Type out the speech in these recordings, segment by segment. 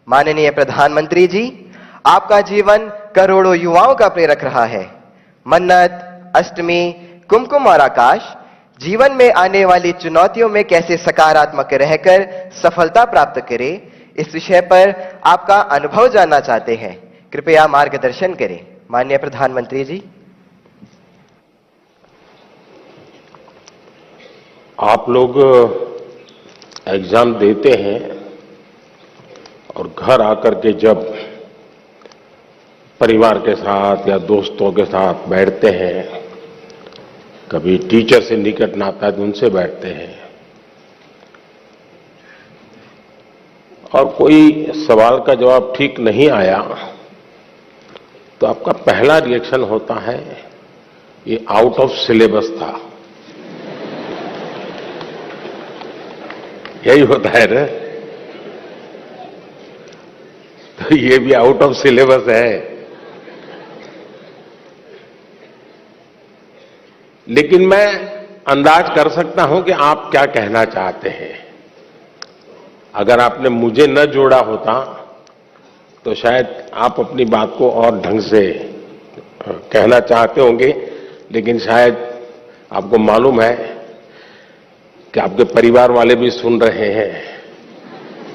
माननीय प्रधानमंत्री जी, आपका जीवन करोड़ों युवाओं का प्रेरक रहा है। मन्नत, अष्टमी, कुमकुम और आकाश जीवन में आने वाली चुनौतियों में कैसे सकारात्मक रहकर सफलता प्राप्त करें, इस विषय पर आपका अनुभव जानना चाहते हैं। कृपया मार्गदर्शन करें। माननीय प्रधानमंत्री जी। आप लोग एग्जाम देते हैं और घर आकर के जब परिवार के साथ या दोस्तों के साथ बैठते हैं, कभी टीचर से निकट नाता है तो उनसे बैठते हैं और कोई सवाल का जवाब ठीक नहीं आया तो आपका पहला रिएक्शन होता है ये आउट ऑफ सिलेबस था। यही होता है ना, तो ये भी आउट ऑफ सिलेबस है। लेकिन मैं अंदाज कर सकता हूं कि आप क्या कहना चाहते हैं। अगर आपने मुझे न जोड़ा होता तो शायद आप अपनी बात को और ढंग से कहना चाहते होंगे, लेकिन शायद आपको मालूम है कि आपके परिवार वाले भी सुन रहे हैं,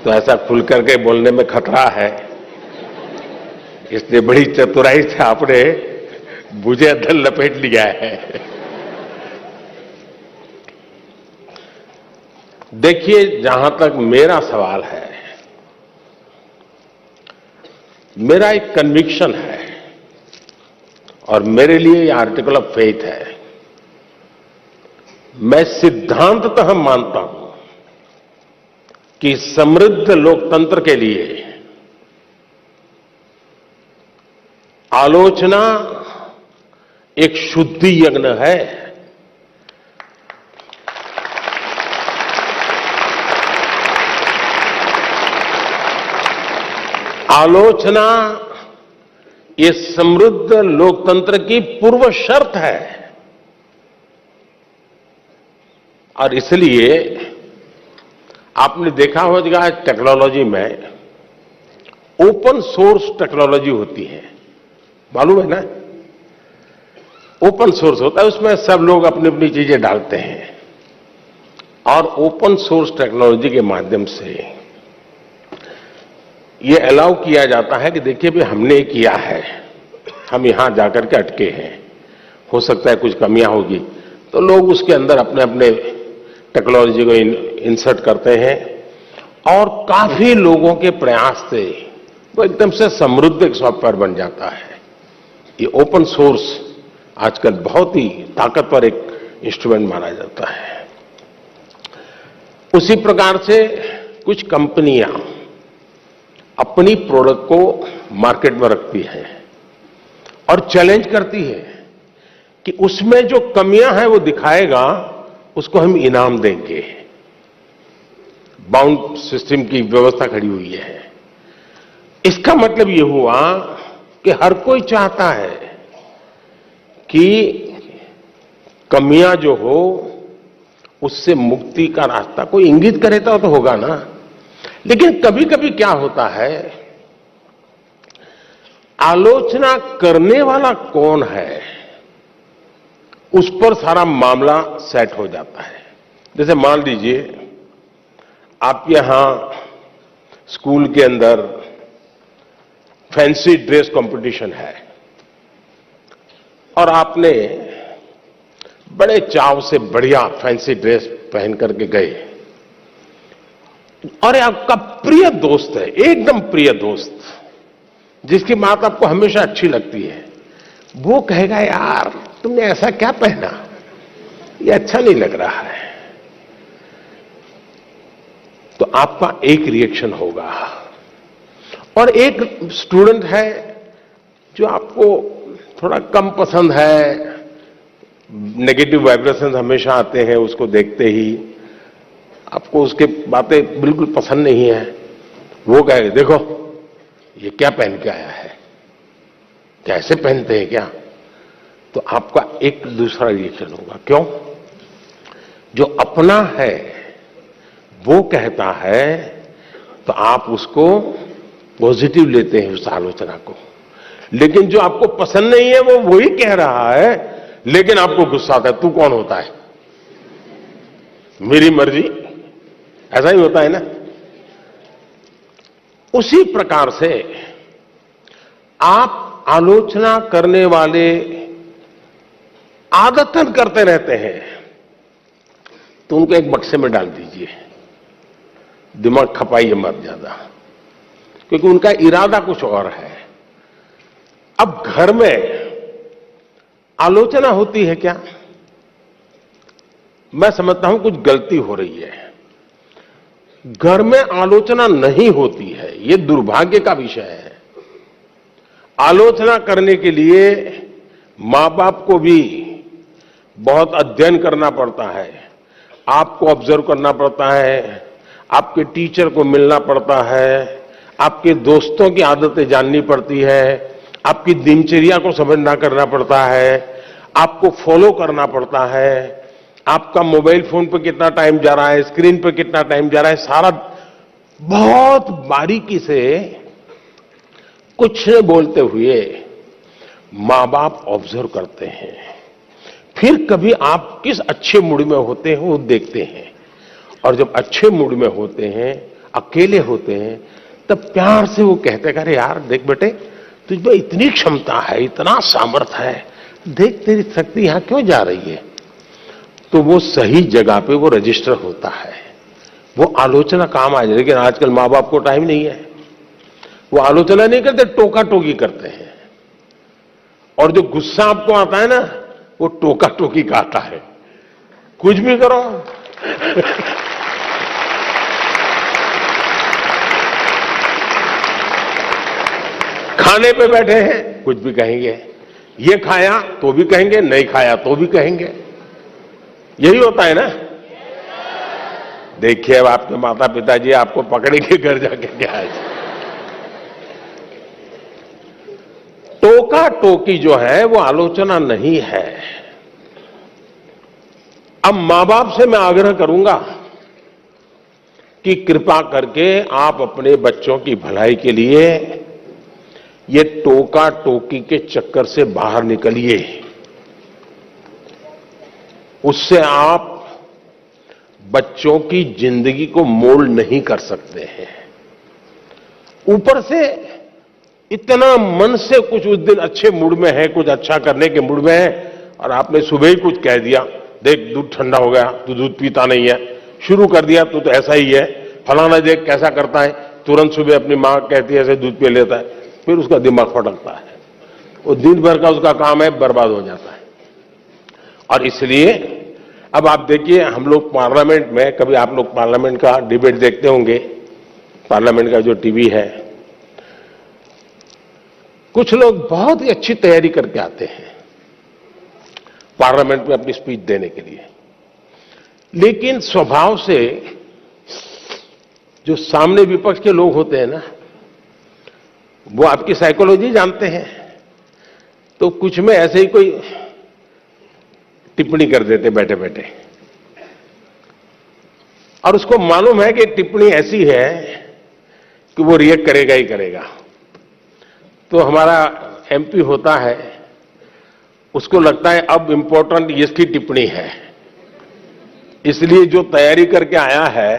तो ऐसा खुल करके बोलने में खतरा है। इसलिए बड़ी चतुराई से आपने मुझे अंदर लपेट लिया है। देखिए, जहां तक मेरा सवाल है, मेरा एक कन्विक्शन है और मेरे लिए ये आर्टिकल ऑफ फेथ है। मैं सिद्धांततः मानता हूं कि समृद्ध लोकतंत्र के लिए आलोचना एक शुद्धि यज्ञ है। आलोचना ये समृद्ध लोकतंत्र की पूर्व शर्त है और इसलिए आपने देखा होगा टेक्नोलॉजी में ओपन सोर्स टेक्नोलॉजी होती है, मालूम है ना। ओपन सोर्स होता है, उसमें सब लोग अपनी अपनी चीजें डालते हैं और ओपन सोर्स टेक्नोलॉजी के माध्यम से ये अलाउ किया जाता है कि देखिए भी हमने किया है, हम यहां जाकर के अटके हैं, हो सकता है कुछ कमियां होगी, तो लोग उसके अंदर अपने अपने टेक्नोलॉजी को इंसर्ट करते हैं और काफी लोगों के प्रयास से वो एकदम से समृद्ध एक सॉफ्टवेयर बन जाता है। ये ओपन सोर्स आजकल बहुत ही ताकतवर एक इंस्ट्रूमेंट माना जाता है। उसी प्रकार से कुछ कंपनियां अपनी प्रोडक्ट को मार्केट में रखती है और चैलेंज करती है कि उसमें जो कमियां हैं वो दिखाएगा, उसको हम इनाम देंगे। बाउंड सिस्टम की व्यवस्था खड़ी हुई है। इसका मतलब ये हुआ कि हर कोई चाहता है कि कमियां जो हो उससे मुक्ति का रास्ता कोई इंगित करेता तो होगा ना। लेकिन कभी कभी क्या होता है, आलोचना करने वाला कौन है उस पर सारा मामला सेट हो जाता है। जैसे मान लीजिए आप यहां स्कूल के अंदर फैंसी ड्रेस कंपटीशन है और आपने बड़े चाव से बढ़िया फैंसी ड्रेस पहन करके गए और आपका प्रिय दोस्त है, एकदम प्रिय दोस्त, जिसकी बात आपको हमेशा अच्छी लगती है, वो कहेगा यार तुमने ऐसा क्या पहना, ये अच्छा नहीं लग रहा है। तो आपका एक रिएक्शन होगा। और एक स्टूडेंट है जो आपको थोड़ा कम पसंद है, नेगेटिव वाइब्रेशंस हमेशा आते हैं उसको देखते ही, आपको उसके बातें बिल्कुल पसंद नहीं है। वो कहे देखो ये क्या पहन के आया है, कैसे पहनते हैं क्या। तो आपका एक दूसरा रिएक्शन होगा। क्यों? जो अपना है वो कहता है तो आप उसको पॉजिटिव लेते हैं उस आलोचना को। लेकिन जो आपको पसंद नहीं है वो वही कह रहा है, लेकिन आपको गुस्सा आता है, तू कौन होता है, मेरी मर्जी, ऐसा ही होता है ना। उसी प्रकार से आप आलोचना करने वाले आदतन करते रहते हैं तो उनको एक बक्से में डाल दीजिए, दिमाग खपाइए मत ज्यादा, क्योंकि उनका इरादा कुछ और है। अब घर में आलोचना होती है क्या? मैं समझता हूं कुछ गलती हो रही है। घर में आलोचना नहीं होती है, यह दुर्भाग्य का विषय है। आलोचना करने के लिए मां बाप को भी बहुत अध्ययन करना पड़ता है, आपको ऑब्जर्व करना पड़ता है, आपके टीचर को मिलना पड़ता है, आपके दोस्तों की आदतें जाननी पड़ती है, आपकी दिनचर्या को समझना करना पड़ता है, आपको फॉलो करना पड़ता है, आपका मोबाइल फोन पे कितना टाइम जा रहा है, स्क्रीन पे कितना टाइम जा रहा है, सारा बहुत बारीकी से कुछ न बोलते हुए मां बाप ऑब्जर्व करते हैं। फिर कभी आप किस अच्छे मूड में होते हैं वो देखते हैं, और जब अच्छे मूड में होते हैं, अकेले होते हैं, तब प्यार से वो कहते हैं, अरे यार देख बेटे, तुझमें इतनी क्षमता है, इतना सामर्थ्य है, देख तेरी शक्ति यहां क्यों जा रही है। तो वो सही जगह पे वो रजिस्टर होता है, वो आलोचना काम आ जाए। लेकिन आजकल मां बाप को टाइम नहीं है, वो आलोचना नहीं करते, टोका टोकी करते हैं। और जो गुस्सा आपको आता है ना, वो टोका टोकी का आता है, कुछ भी करो। खाने पे बैठे हैं, कुछ भी कहेंगे, ये खाया तो भी कहेंगे, नहीं खाया तो भी कहेंगे, यही होता है ना। देखिए अब आपके माता पिताजी आपको पकड़ेंगे घर जाके क्या है। टोका टोकी जो है वो आलोचना नहीं है। अब मां बाप से मैं आग्रह करूंगा कि कृपा करके आप अपने बच्चों की भलाई के लिए ये टोका टोकी के चक्कर से बाहर निकलिए। उससे आप बच्चों की जिंदगी को मोल्ड नहीं कर सकते हैं। ऊपर से इतना मन से कुछ उस दिन अच्छे मूड में है, कुछ अच्छा करने के मूड में है, और आपने सुबह ही कुछ कह दिया, देख दूध ठंडा हो गया, तू दूध पीता नहीं है, शुरू कर दिया तू तो ऐसा ही है, फलाना देख कैसा करता है, तुरंत सुबह अपनी मां कहती है ऐसे दूध पी लेता है, फिर उसका दिमाग फटकता है, वो दिन भर का उसका काम है, बर्बाद हो जाता है। और इसलिए अब आप देखिए, हम लोग पार्लियामेंट में, कभी आप लोग पार्लियामेंट का डिबेट देखते होंगे, पार्लियामेंट का जो टीवी है, कुछ लोग बहुत ही अच्छी तैयारी करके आते हैं पार्लियामेंट में अपनी स्पीच देने के लिए, लेकिन स्वभाव से जो सामने विपक्ष के लोग होते हैं ना, वो आपकी साइकोलॉजी जानते हैं, तो कुछ में ऐसे ही कोई टिप्पणी कर देते बैठे बैठे, और उसको मालूम है कि टिप्पणी ऐसी है कि वो रिएक्ट करेगा ही करेगा। तो हमारा एमपी होता है, उसको लगता है अब इंपॉर्टेंट इसकी टिप्पणी है, इसलिए जो तैयारी करके आया है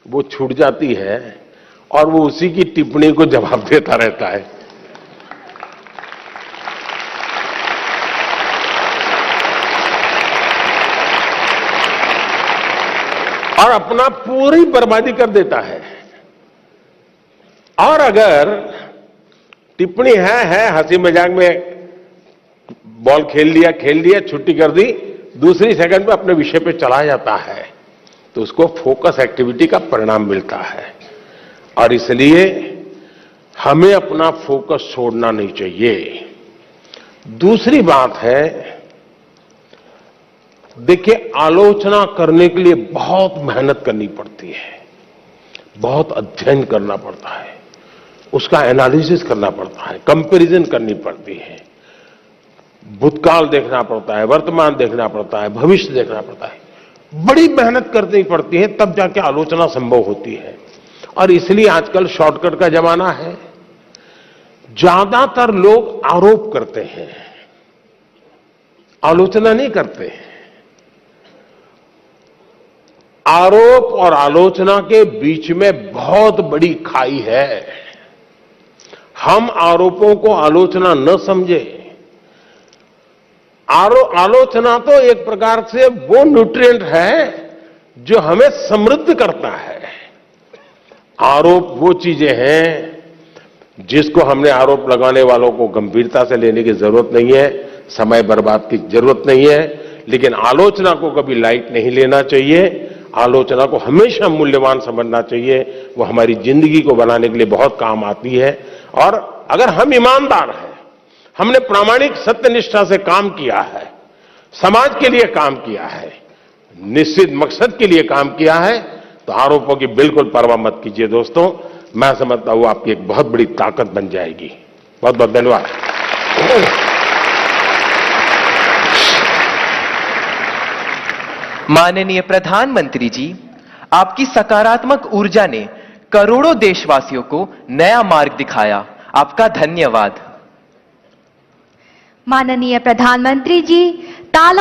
वो छूट जाती है और वो उसी की टिप्पणी को जवाब देता रहता है। और अपना पूरी बर्बादी कर देता है। और अगर टिप्पणी है हंसी मजाक में, बॉल खेल लिया, छुट्टी कर दी, दूसरी सेकंड में अपने विषय पे चला जाता है, तो उसको फोकस एक्टिविटी का परिणाम मिलता है। और इसलिए हमें अपना फोकस छोड़ना नहीं चाहिए। दूसरी बात है, देखिए आलोचना करने के लिए बहुत मेहनत करनी पड़ती है, बहुत अध्ययन करना पड़ता है, उसका एनालिसिस करना पड़ता है, कंपैरिजन करनी पड़ती है, भूतकाल देखना पड़ता है, वर्तमान देखना पड़ता है, भविष्य देखना पड़ता है, बड़ी मेहनत करनी पड़ती है, तब जाके आलोचना संभव होती है। और इसलिए आजकल शॉर्टकट का जमाना है। ज्यादातर लोग आरोप करते हैं, आलोचना नहीं करते हैं। आरोप और आलोचना के बीच में बहुत बड़ी खाई है। हम आरोपों को आलोचना न समझे। आलोचना तो एक प्रकार से वो न्यूट्रिएंट है जो हमें समृद्ध करता है। आरोप वो चीजें हैं जिसको हमने आरोप लगाने वालों को गंभीरता से लेने की जरूरत नहीं है, समय बर्बाद की जरूरत नहीं है। लेकिन आलोचना को कभी लाइट नहीं लेना चाहिए। आलोचना को हमेशा मूल्यवान समझना चाहिए। वो हमारी जिंदगी को बनाने के लिए बहुत काम आती है। और अगर हम ईमानदार हैं, हमने प्रामाणिक सत्यनिष्ठा से काम किया है, समाज के लिए काम किया है, निश्चित मकसद के लिए काम किया है, तो आरोपों की बिल्कुल परवाह मत कीजिए दोस्तों। मैं समझता हूं आपकी एक बहुत बड़ी ताकत बन जाएगी। बहुत बहुत धन्यवाद। माननीय प्रधानमंत्री जी, आपकी सकारात्मक ऊर्जा ने करोड़ों देशवासियों को नया मार्ग दिखाया। आपका धन्यवाद। माननीय प्रधानमंत्री जी, तालों